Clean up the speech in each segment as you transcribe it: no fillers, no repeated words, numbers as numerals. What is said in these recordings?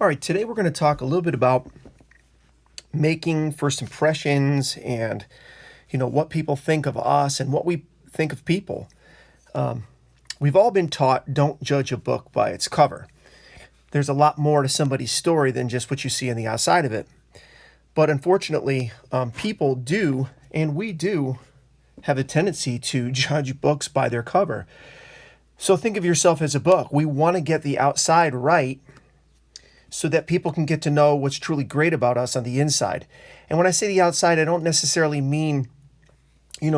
All right, today we're going to talk a little bit about making first impressions and, what people think of us and what we think of people. We've all been taught don't judge a book by its cover. There's a lot more to somebody's story than just what you see on the outside of it. But unfortunately, people do, and we do, have a tendency to judge books by their cover. So think of yourself as a book. We want to get the outside right so that people can get to know what's truly great about us on the inside. And when I say the outside, I don't necessarily mean,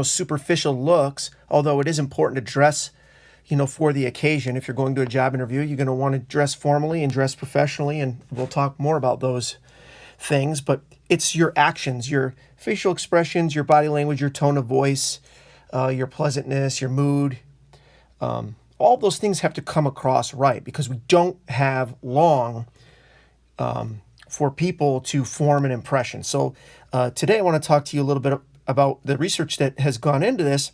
superficial looks, although it is important to dress, for the occasion. If you're going to a job interview, you're going to want to dress formally and dress professionally, and we'll talk more about those things. But it's your actions, your facial expressions, your body language, your tone of voice, your pleasantness, your mood. All those things have to come across right because we don't have long for people to form an impression. So today I want to talk to you a little bit about the research that has gone into this.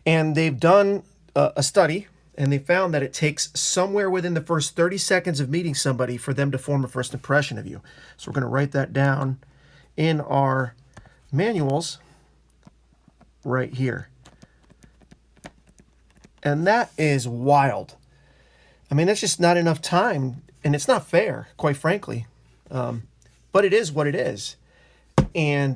And they've done a study, and they found that it takes somewhere within the first 30 seconds of meeting somebody for them to form a first impression of you. So we're going to write that down in our manuals right here. And that is wild. I mean, that's just not enough time. And it's not fair, quite frankly. But it is what it is. And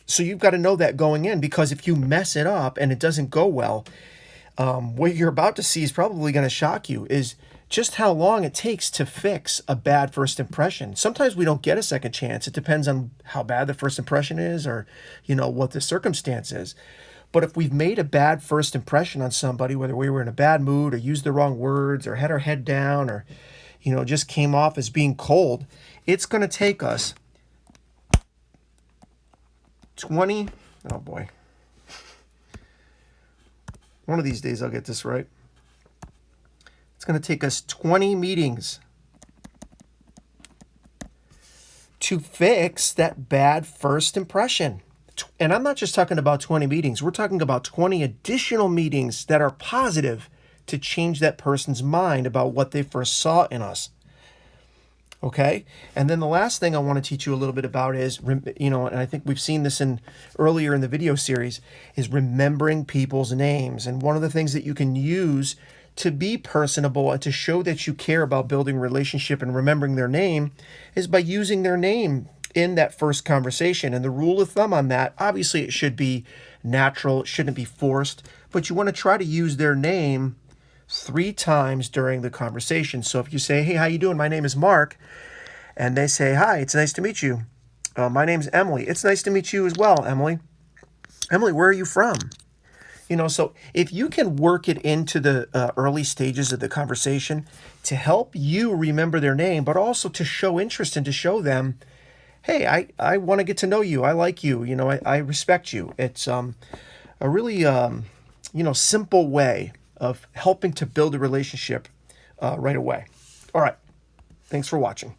so you've got to know that going in, because if you mess it up and it doesn't go well, what you're about to see is probably going to shock you, is just how long it takes to fix a bad first impression. Sometimes we don't get a second chance. It depends on how bad the first impression is, or, what the circumstance is. But if we've made a bad first impression on somebody, whether we were in a bad mood or used the wrong words or had our head down or, just came off as being cold, it's going to take us 20, oh boy. One of these days I'll get this right. It's going to take us 20 meetings to fix that bad first impression. And I'm not just talking about 20 meetings. We're talking about 20 additional meetings that are positive to change that person's mind about what they first saw in us. Okay? And then the last thing I want to teach you a little bit about is, and I think we've seen this earlier in the video series, is remembering people's names. And one of the things that you can use to be personable and to show that you care about building a relationship and remembering their name is by using their name in that first conversation. And the rule of thumb on that, obviously it should be natural, it shouldn't be forced, but you want to try to use their name 3 times during the conversation. So if you say, hey, how you doing? My name is Mark. And they say, hi, it's nice to meet you. My name's Emily. It's nice to meet you as well, Emily. Emily, where are you from? So if you can work it into the early stages of the conversation to help you remember their name, but also to show interest and to show them, hey, I want to get to know you. I like you. I respect you. It's a really, simple way of helping to build a relationship right away. All right. Thanks for watching.